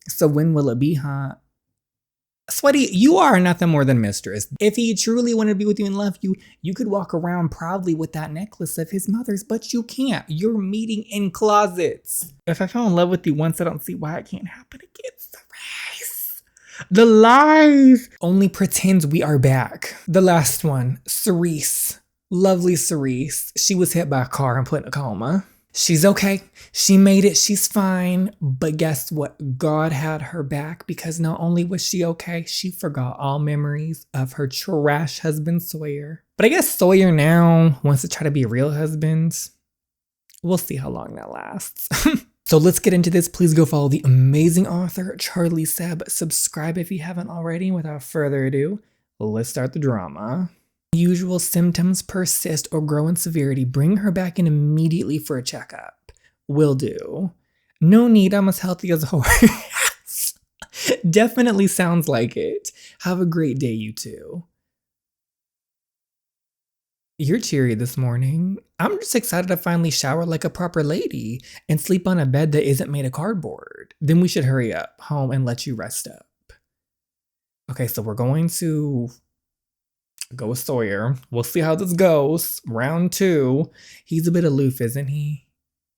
So when will it be, huh? Sweaty, you are nothing more than mistress. If he truly wanted to be with you and love you, you could walk around proudly with that necklace of his mother's, but you can't. You're meeting in closets. If I fell in love with you once, I don't see why it can't happen again. Cerise. The lies only pretends we are back. The last one, Cerise. Lovely Cerise. She was hit by a car and put in a coma. She's okay. She made it. She's fine. But guess what? God had her back because not only was she okay, she forgot all memories of her trash husband, Sawyer. But I guess Sawyer now wants to try to be a real husband. We'll see how long that lasts. So let's get into this. Please go follow the amazing author, Charlie Seb. Subscribe if you haven't already. Without further ado, let's start the drama. Usual symptoms persist or grow in severity, bring her back in immediately for a checkup. Will do. No need, I'm as healthy as a horse. Definitely sounds like it. Have a great day, you two. You're cheery this morning. I'm just excited to finally shower like a proper lady and sleep on a bed that isn't made of cardboard. Then we should hurry up home and let you rest up. Okay, so we're going to go with Sawyer. We'll see how this goes. Round 2. He's a bit aloof, isn't he?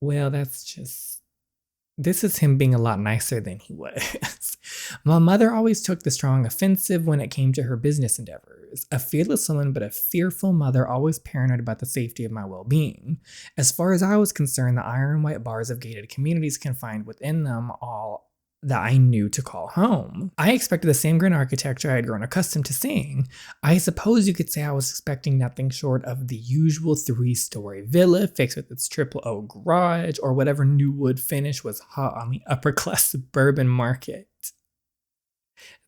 Well, this is him being a lot nicer than he was. My mother always took the strong offensive when it came to her business endeavors. A fearless woman, but a fearful mother, always paranoid about the safety of my well-being. As far as I was concerned, the iron white bars of gated communities confined within them all that I knew to call home. I expected the same grand architecture I had grown accustomed to seeing. I suppose you could say I was expecting nothing short of the usual 3-story villa fixed with its triple O garage or whatever new wood finish was hot on the upper class suburban market.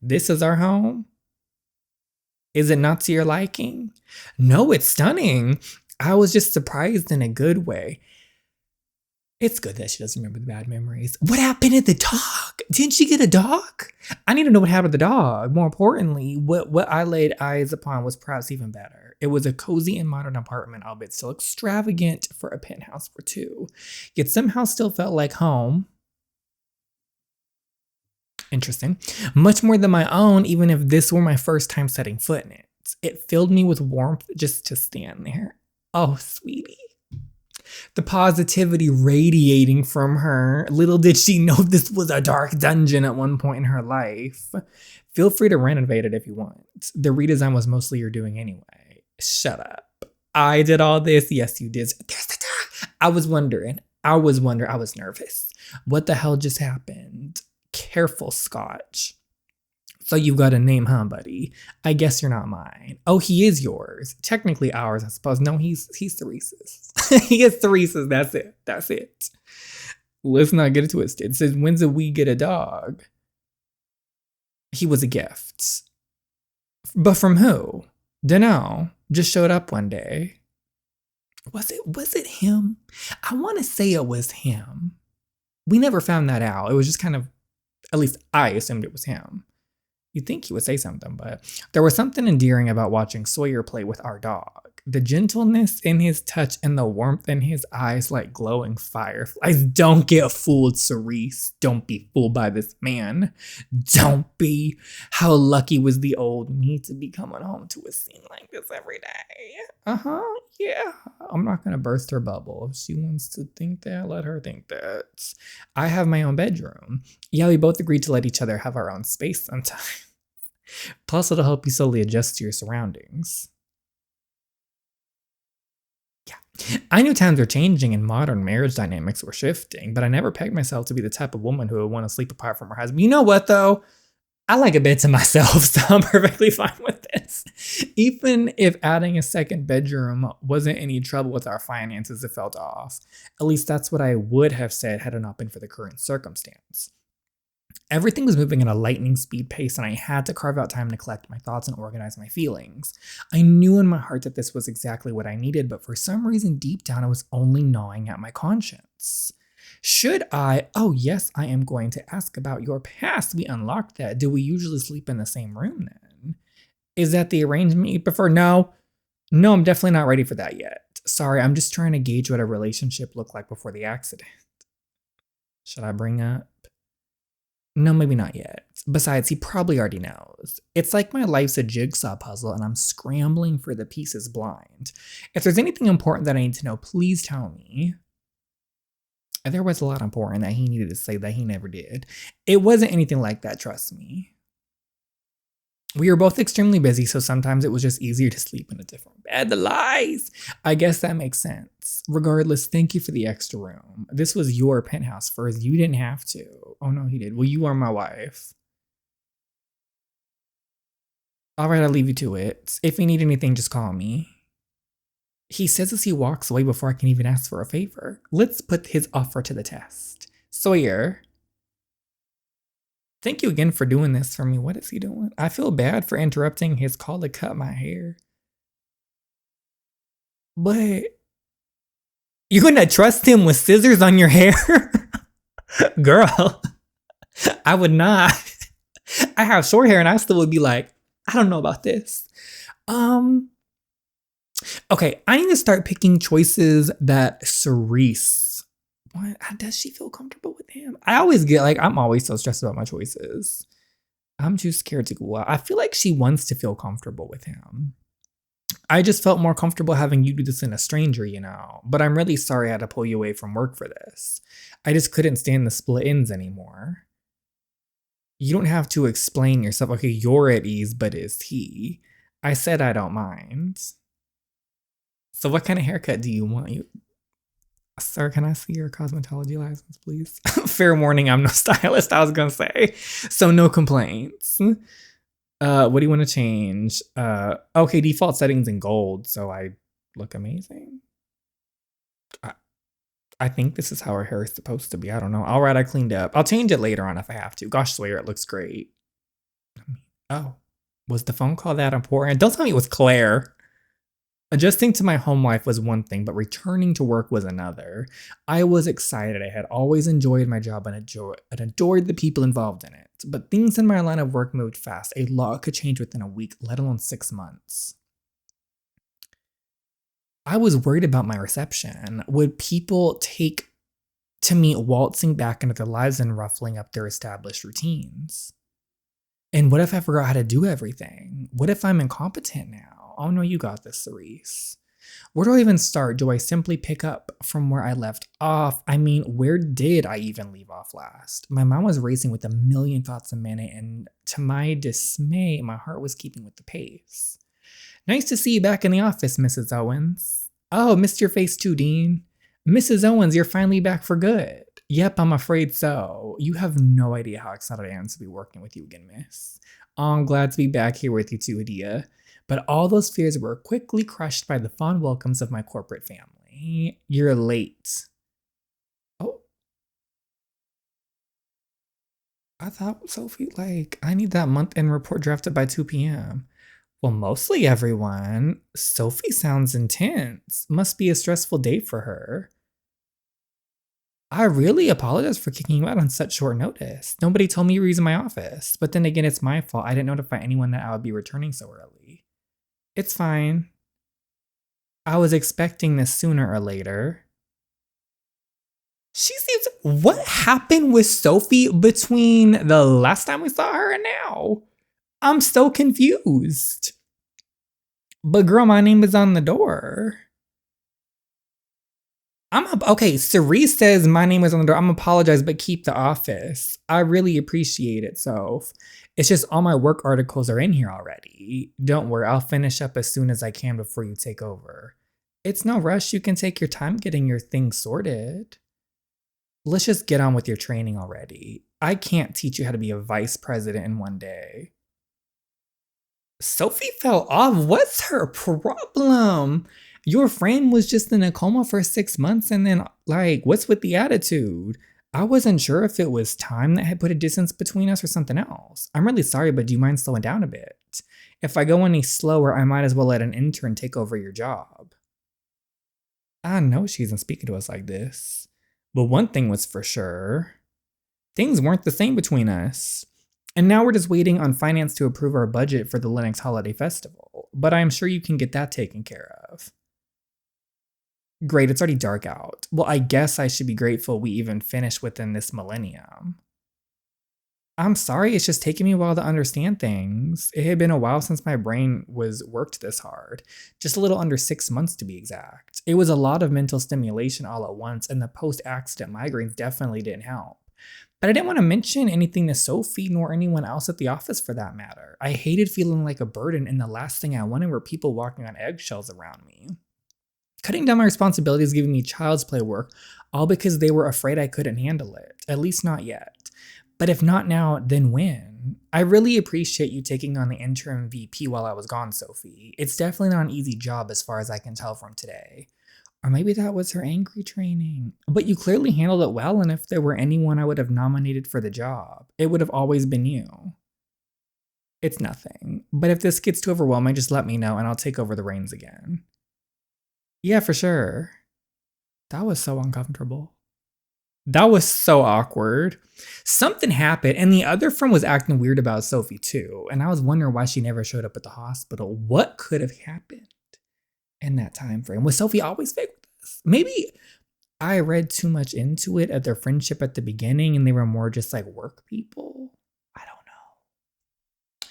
This is our home? Is it not to your liking? No, it's stunning. I was just surprised in a good way. It's good that she doesn't remember the bad memories. What happened to the dog? Didn't she get a dog? I need to know what happened to the dog. More importantly, what I laid eyes upon was perhaps even better. It was a cozy and modern apartment, albeit still extravagant for a penthouse for 2. Yet somehow still felt like home. Interesting. Much more than my own, even if this were my first time setting foot in it. It filled me with warmth just to stand there. Oh, sweetie. The positivity radiating from her. Little did she know this was a dark dungeon at one point in her life. Feel free to renovate it if you want. The redesign was mostly your doing anyway. Shut up. I did all this. Yes, you did. There's the dog. I was nervous. What the hell just happened? Careful, Scotch. So you've got a name, huh, buddy? I guess you're not mine. Oh, he is yours. Technically ours, I suppose. No, he's Theresa's. He is Theresa's. That's it. Let's not get it twisted. It says, when did we get a dog? He was a gift. But from who? Dunno. Just showed up one day. Was it him? I want to say it was him. We never found that out. It was just kind of, at least I assumed it was him. You'd think he would say something, but there was something endearing about watching Sawyer play with our dog. The gentleness in his touch and the warmth in his eyes like glowing fireflies. Don't get fooled, Cerise. Don't be fooled by this man. Don't be. How lucky was the old me to be coming home to a scene like this every day. Yeah. I'm not going to burst her bubble. If she wants to think that, let her think that. I have my own bedroom. Yeah, we both agreed to let each other have our own space sometimes. Plus, it'll help you slowly adjust to your surroundings. Yeah. I knew times were changing and modern marriage dynamics were shifting, but I never pegged myself to be the type of woman who would want to sleep apart from her husband. You know what, though? I like a bed to myself, so I'm perfectly fine with this. Even if adding a second bedroom wasn't any trouble with our finances, it felt off. At least that's what I would have said had it not been for the current circumstance. Everything was moving at a lightning speed pace, and I had to carve out time to collect my thoughts and organize my feelings. I knew in my heart that this was exactly what I needed, but for some reason deep down, I was only gnawing at my conscience. Should I? Oh, yes, I am going to ask about your past. We unlocked that. Do we usually sleep in the same room then? Is that the arrangement you prefer? No, I'm definitely not ready for that yet. Sorry, I'm just trying to gauge what a relationship looked like before the accident. Should I bring up? No, maybe not yet. Besides, he probably already knows. It's like my life's a jigsaw puzzle and I'm scrambling for the pieces blind. If there's anything important that I need to know, please tell me. There was a lot important that he needed to say that he never did. It wasn't anything like that, trust me. We were both extremely busy, so sometimes it was just easier to sleep in a different bed. The lies! I guess that makes sense. Regardless, thank you for the extra room. This was your penthouse first. You didn't have to. Oh no, he did. Well, you are my wife. All right, I'll leave you to it. If you need anything, just call me. He says as he walks away before I can even ask for a favor. Let's put his offer to the test. Sawyer. Thank you again for doing this for me. What is he doing? I feel bad for interrupting his call to cut my hair. But you're gonna trust him with scissors on your hair? Girl, I would not. I have short hair and I still would be like, I don't know about this. Okay, I need to start picking choices that Cerise. What? Does she feel comfortable with him? I always get like, I'm always so stressed about my choices. I'm too scared to go out. I feel like she wants to feel comfortable with him. I just felt more comfortable having you do this in a stranger, you know. But I'm really sorry I had to pull you away from work for this. I just couldn't stand the split ends anymore. You don't have to explain yourself. Okay, you're at ease, but is he? I said I don't mind. So what kind of haircut do you want? Sir, can I see your cosmetology license, please? Fair warning, I'm no stylist, I was gonna say. So no complaints. What do you want to change? Okay, default settings in gold, so I look amazing. I think this is how her hair is supposed to be. I don't know. All right, I cleaned up. I'll change it later on if I have to. Gosh, Sawyer, it looks great. Oh, was the phone call that important? Don't tell me it was Claire. Adjusting to my home life was one thing, but returning to work was another. I was excited. I had always enjoyed my job and adored the people involved in it. But things in my line of work moved fast. A lot could change within a week, let alone 6 months. I was worried about my reception. Would people take to me waltzing back into their lives and ruffling up their established routines? And what if I forgot how to do everything? What if I'm incompetent now? Oh no, you got this, Cerise. Where do I even start? Do I simply pick up from where I left off? I mean, where did I even leave off last? My mind was racing with a million thoughts a minute, and to my dismay, my heart was keeping with the pace. Nice to see you back in the office, Mrs. Owens. Oh, missed your face too, Dean. Mrs. Owens, you're finally back for good. Yep, I'm afraid so. You have no idea how excited I am to be working with you again, miss. Oh, I'm glad to be back here with you too, Adia. But all those fears were quickly crushed by the fond welcomes of my corporate family. You're late. Oh. I thought, Sophie, like, I need that month-end report drafted by 2 p.m. Well, mostly everyone. Sophie sounds intense. Must be a stressful day for her. I really apologize for kicking you out on such short notice. Nobody told me you were using my office. But then again, it's my fault. I didn't notify anyone that I would be returning so early. It's fine. I was expecting this sooner or later. She seems... What happened with Sophie between the last time we saw her and now? I'm so confused. But girl, my name is on the door. Okay, Cerise says my name is on the door. I'm apologize, but keep the office. I really appreciate it, Soph. It's just all my work articles are in here already. Don't worry, I'll finish up as soon as I can before you take over. It's no rush. You can take your time getting your things sorted. Let's just get on with your training already. I can't teach you how to be a vice president in one day. Sophie fell off. What's her problem? Your friend was just in a coma for 6 months and then, like, what's with the attitude? I wasn't sure if it was time that had put a distance between us or something else. I'm really sorry, but do you mind slowing down a bit? If I go any slower, I might as well let an intern take over your job. I know she isn't speaking to us like this. But one thing was for sure. Things weren't the same between us. And now we're just waiting on finance to approve our budget for the Linux Holiday Festival. But I'm sure you can get that taken care of. Great, it's already dark out. Well, I guess I should be grateful we even finished within this millennium. I'm sorry, it's just taking me a while to understand things. It had been a while since my brain was worked this hard. Just a little under 6 months to be exact. It was a lot of mental stimulation all at once, and the post-accident migraines definitely didn't help. But I didn't want to mention anything to Sophie nor anyone else at the office for that matter. I hated feeling like a burden, and the last thing I wanted were people walking on eggshells around me. Cutting down my responsibilities, giving me child's play work, all because they were afraid I couldn't handle it. At least not yet. But if not now, then when? I really appreciate you taking on the interim VP while I was gone, Sophie. It's definitely not an easy job as far as I can tell from today. Or maybe that was her angry training. But you clearly handled it well, and if there were anyone I would have nominated for the job, it would have always been you. It's nothing. But if this gets too overwhelming, just let me know and I'll take over the reins again. Yeah, for sure. That was so uncomfortable. That was so awkward. Something happened, and the other friend was acting weird about Sophie too, and I was wondering why she never showed up at the hospital. What could have happened in that time frame? Was Sophie always fake with us? Maybe I read too much into it at their friendship at the beginning, and they were more just like work people. I don't know.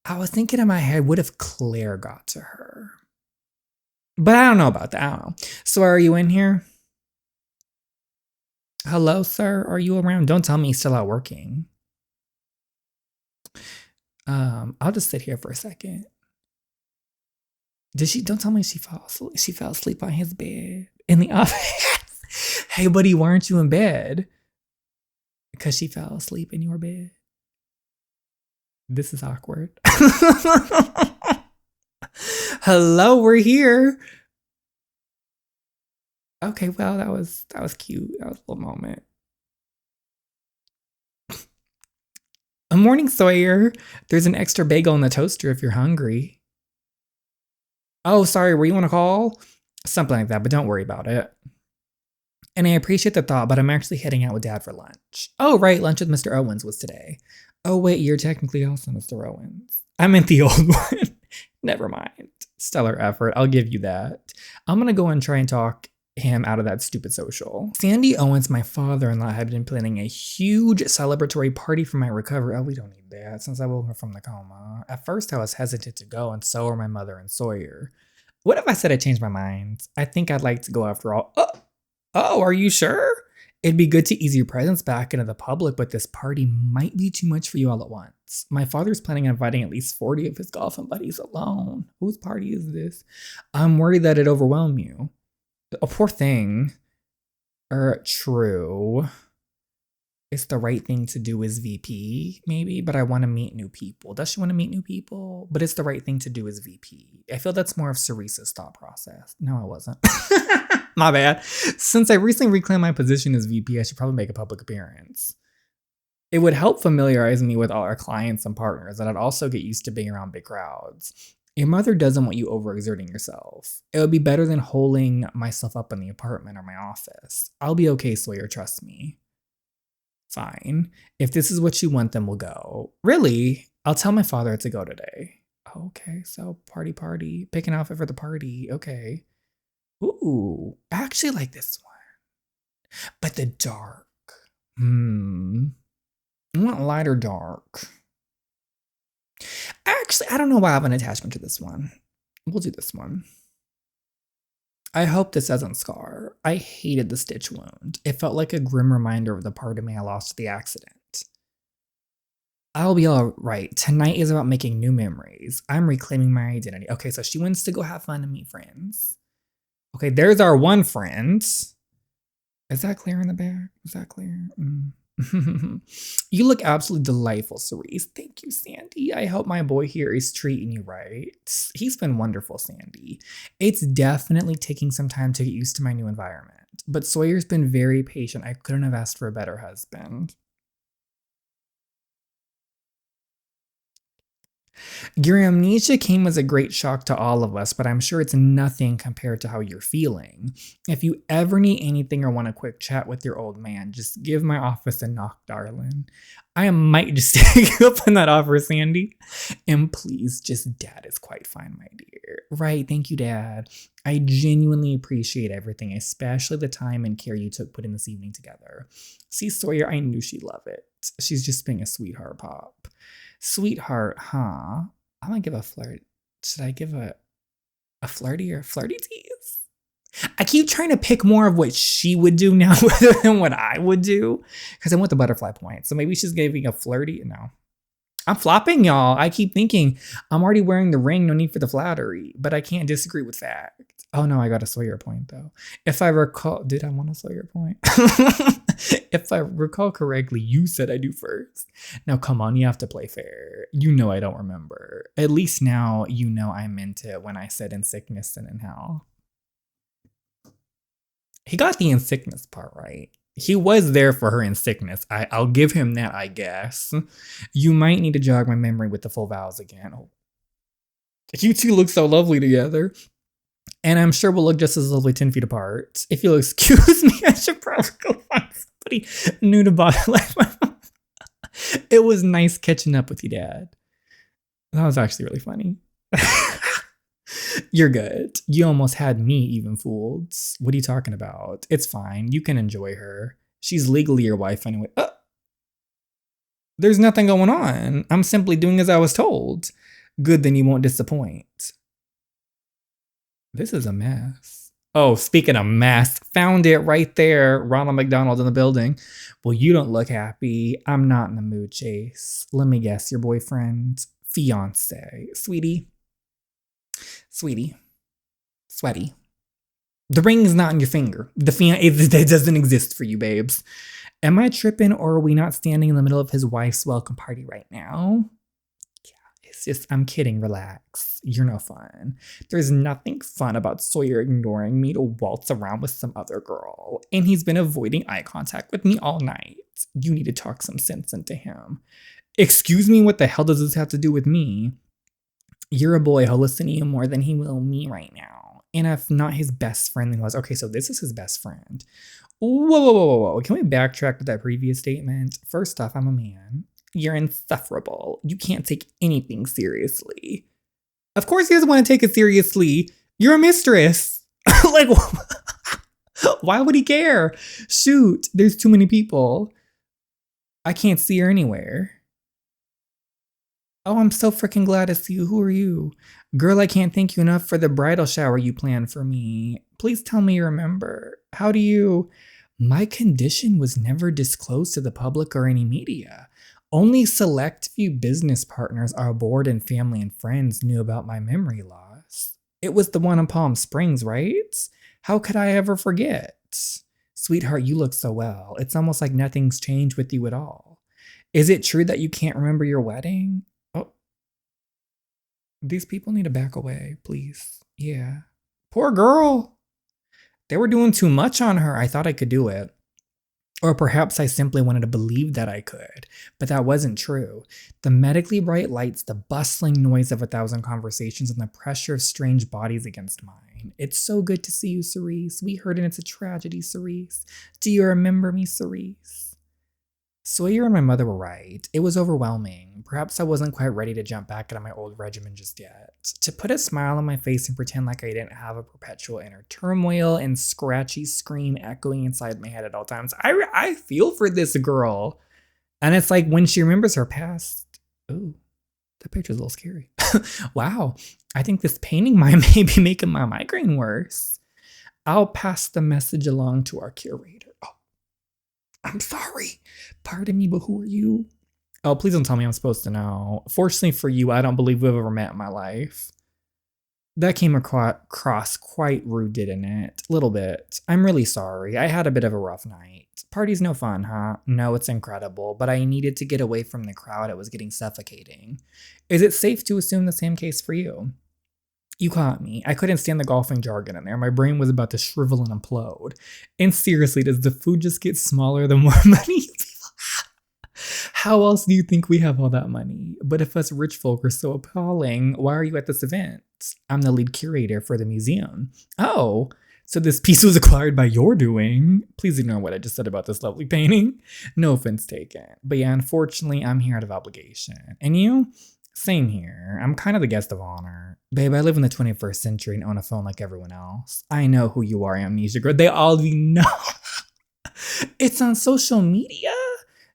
I was thinking in my head, what if Claire got to her? But I don't know about that. I don't know. So are you in here? Hello, sir. Are you around? Don't tell me he's still out working. I'll just sit here for a second. Don't tell me she fell asleep. She fell asleep on his bed in the office. Hey, buddy, why aren't you in bed? Because she fell asleep in your bed. This is awkward. Hello, we're here. Okay, well, that was cute. That was a little moment. A morning, Sawyer. There's an extra bagel in the toaster if you're hungry. Oh, sorry, were you on a call? Something like that, but don't worry about it. And I appreciate the thought, but I'm actually heading out with Dad for lunch. Oh, right, lunch with Mr. Owens was today. Oh, wait, you're technically also Mr. Owens. I meant the old one. Never mind. Stellar effort, I'll give you that. I'm gonna go and try and talk him out of that stupid social. Sandy Owens, my father-in-law, had been planning a huge celebratory party for my recovery. Oh, we don't need that since I woke up from the coma. At first, I was hesitant to go, and so were my mother and Sawyer. What if I said I changed my mind? I think I'd like to go after all. Oh, are you sure? It'd be good to ease your presence back into the public, but this party might be too much for you all at once. My father's planning on inviting at least 40 of his golfing buddies alone. Whose party is this? I'm worried that it'd overwhelm you. Oh, poor thing. True. It's the right thing to do as VP, maybe, but I want to meet new people. Does she want to meet new people? But it's the right thing to do as VP. I feel that's more of Ceresa's thought process. No, I wasn't. My bad. Since I recently reclaimed my position as VP, I should probably make a public appearance. It would help familiarize me with all our clients and partners, and I'd also get used to being around big crowds. Your mother doesn't want you overexerting yourself. It would be better than holding myself up in the apartment or my office. I'll be okay, Sawyer, trust me. Fine. If this is what you want, then we'll go. Really? I'll tell my father to go today. Okay, so party. Pick an outfit for the party. Okay. Ooh, I actually like this one. But the dark. I want light or dark. Actually, I don't know why I have an attachment to this one. We'll do this one. I hope this doesn't scar. I hated the stitch wound. It felt like a grim reminder of the part of me I lost to the accident. I'll be all right. Tonight is about making new memories. I'm reclaiming my identity. Okay, so she wants to go have fun and meet friends. Okay, there's our one friend. Is that Claire in the back? Is that Claire? You look absolutely delightful, Cerise. Thank you, Sandy. I hope my boy here is treating you right. He's been wonderful, Sandy. It's definitely taking some time to get used to my new environment. But Sawyer's been very patient. I couldn't have asked for a better husband. Your amnesia came as a great shock to all of us, but I'm sure it's nothing compared to how you're feeling. If you ever need anything or want a quick chat with your old man, just give my office a knock, darling. I might just take you up on that offer, Sandy. And please, just dad is quite fine, my dear. Right, thank you, dad. I genuinely appreciate everything, especially the time and care you took putting this evening together. See, Sawyer, I knew she'd love it. She's just being a sweetheart, Pop. Sweetheart, huh? I'm gonna give a flirt. Should I give a flirty or flirty tease? I keep trying to pick more of what she would do now rather than what I would do. Because I want the butterfly point. So maybe she's giving a flirty. No. I'm flopping, y'all. I keep thinking I'm already wearing the ring. No need for the flattery. But I can't disagree with that. Oh no, I got a Sawyer point though. If I recall, did I want a Sawyer point? If I recall correctly, you said I do first. Now come on, you have to play fair. You know I don't remember. At least now you know I meant it when I said in sickness and in health. He got the in sickness part right. He was there for her in sickness. I'll give him that, I guess. You might need to jog my memory with the full vows again. Oh. You two look so lovely together. And I'm sure we'll look just as lovely 10 feet apart. If you'll excuse me, I should probably go find somebody new to body life. It was nice catching up with you, Dad. That was actually really funny. You're good. You almost had me even fooled. What are you talking about? It's fine. You can enjoy her. She's legally your wife anyway. There's nothing going on. I'm simply doing as I was told. Good, then you won't disappoint. This is a mess. Oh, speaking of mess, found it right there. Ronald McDonald in the building. Well, you don't look happy. I'm not in the mood, Chase. Let me guess, your boyfriend, fiance, sweetie. Sweetie. Sweaty. The ring's not on your finger. It doesn't exist for you, babes. Am I tripping or are we not standing in the middle of his wife's welcome party right now? It's just, I'm kidding, relax. You're no fun. There's nothing fun about Sawyer ignoring me to waltz around with some other girl. And he's been avoiding eye contact with me all night. You need to talk some sense into him. Excuse me, what the hell does this have to do with me? You're a boy, he'll listen to you more than he will me right now. And if not his best friend, then was. Okay, so this is his best friend. Whoa. Can we backtrack to that previous statement? First off, I'm a man. You're insufferable. You can't take anything seriously. Of course he doesn't want to take it seriously. You're a mistress. Like, why would he care? Shoot, there's too many people. I can't see her anywhere. Oh, I'm so freaking glad to see you. Who are you? Girl, I can't thank you enough for the bridal shower you planned for me. Please tell me you remember. How do you... My condition was never disclosed to the public or any media. Only select few business partners, our board and family and friends knew about my memory loss. It was the one in Palm Springs, right? How could I ever forget? Sweetheart, you look so well. It's almost like nothing's changed with you at all. Is it true that you can't remember your wedding? Oh, these people need to back away, please. Yeah. Poor girl. They were doing too much on her. I thought I could do it. Or perhaps I simply wanted to believe that I could, but that wasn't true. The medically bright lights, the bustling noise of 1,000 conversations, and the pressure of strange bodies against mine. It's so good to see you, Cerise. We heard and it's a tragedy, Cerise. Do you remember me, Cerise? Sawyer and my mother were right. It was overwhelming. Perhaps I wasn't quite ready to jump back into my old regimen just yet. To put a smile on my face and pretend like I didn't have a perpetual inner turmoil and scratchy scream echoing inside my head at all times. I feel for this girl. And it's like when she remembers her past. Ooh, that picture's a little scary. Wow, I think this painting may be making my migraine worse. I'll pass the message along to our curator. I'm sorry. Pardon me, but who are you? Oh, please don't tell me I'm supposed to know. Fortunately for you, I don't believe we've ever met in my life. That came across quite rude, didn't it? A little bit. I'm really sorry. I had a bit of a rough night. Party's no fun, huh? No, it's incredible, but I needed to get away from the crowd. It was getting suffocating. Is it safe to assume the same case for you? You caught me. I couldn't stand the golfing jargon in there. My brain was about to shrivel and implode. And seriously, does the food just get smaller the more money? How else do you think we have all that money? But if us rich folk are so appalling, why are you at this event? I'm the lead curator for the museum. Oh, so this piece was acquired by your doing. Please ignore what I just said about this lovely painting. No offense taken. But yeah, unfortunately, I'm here out of obligation. And you? Same here. I'm kind of the guest of honor. Babe, I live in the 21st century and own a phone like everyone else. I know who you are, Amnesia Girl. They already know. It's on social media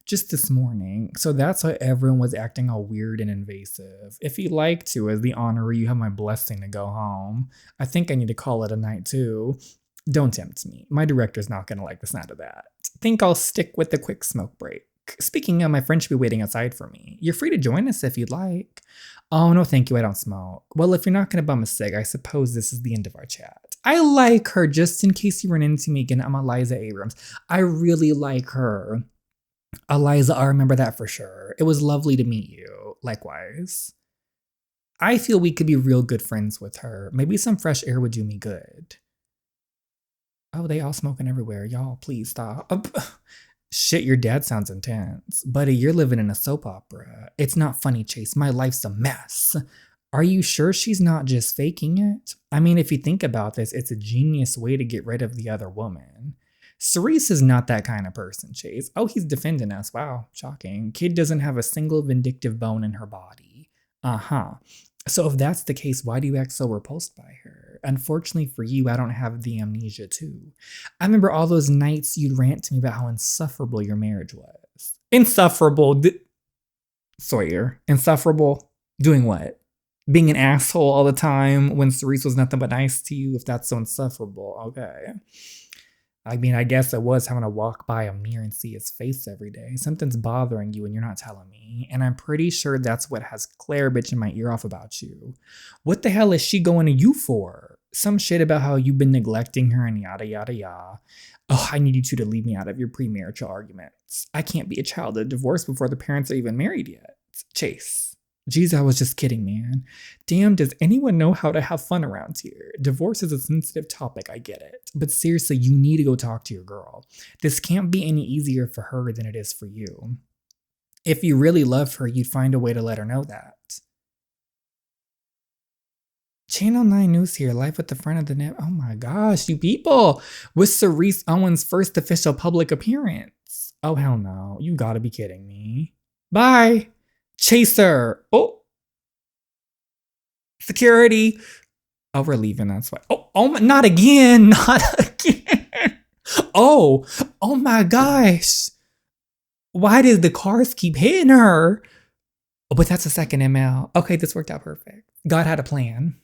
just this morning. So that's why everyone was acting all weird and invasive. If you'd like to, as the honoree, you have my blessing to go home. I think I need to call it a night too. Don't tempt me. My director's not going to like the sound of that. Think I'll stick with the quick smoke break. Speaking of, my friend should be waiting outside for me. You're free to join us if you'd like. Oh, no, thank you. I don't smoke. Well, if you're not going to bum a cig, I suppose this is the end of our chat. I like her, just in case you run into me again. I'm Eliza Abrams. I really like her. Eliza, I remember that for sure. It was lovely to meet you. Likewise. I feel we could be real good friends with her. Maybe some fresh air would do me good. Oh, they all smoking everywhere. Y'all, please stop. Shit, your dad sounds intense. Buddy, you're living in a soap opera. It's not funny, Chase. My life's a mess. Are you sure she's not just faking it? I mean, if you think about this, it's a genius way to get rid of the other woman. Cerise is not that kind of person, Chase. Oh, he's defending us. Wow, shocking. Kid doesn't have a single vindictive bone in her body. Uh-huh. So if that's the case, why do you act so repulsed by her? Unfortunately for you, I don't have the amnesia too. I remember all those nights you'd rant to me about how insufferable your marriage was. Insufferable. Sawyer. Insufferable? Doing what? Being an asshole all the time when Cerise was nothing but nice to you, if that's so insufferable. Okay. I mean, I guess it was having to walk by a mirror and see his face every day. Something's bothering you and you're not telling me. And I'm pretty sure that's what has Claire bitching my ear off about you. What the hell is she going to you for? Some shit about how you've been neglecting her and yada, yada, yada. Oh, I need you two to leave me out of your premarital arguments. I can't be a child of divorce before the parents are even married yet. Chase. Geez, I was just kidding, man. Damn, does anyone know how to have fun around here? Divorce is a sensitive topic, I get it. But seriously, you need to go talk to your girl. This can't be any easier for her than it is for you. If you really love her, you'd find a way to let her know that. Channel 9 News here, live at the front of the net. Oh my gosh, you people. With Cerise Owens' first official public appearance. Oh, hell no. You gotta be kidding me. Bye. Chaser. Oh. Security. Oh, we're leaving. That's why. Oh, not again. Not again. Oh my gosh. Why did the cars keep hitting her? Oh, but that's a second ML. Okay, this worked out perfect. God had a plan.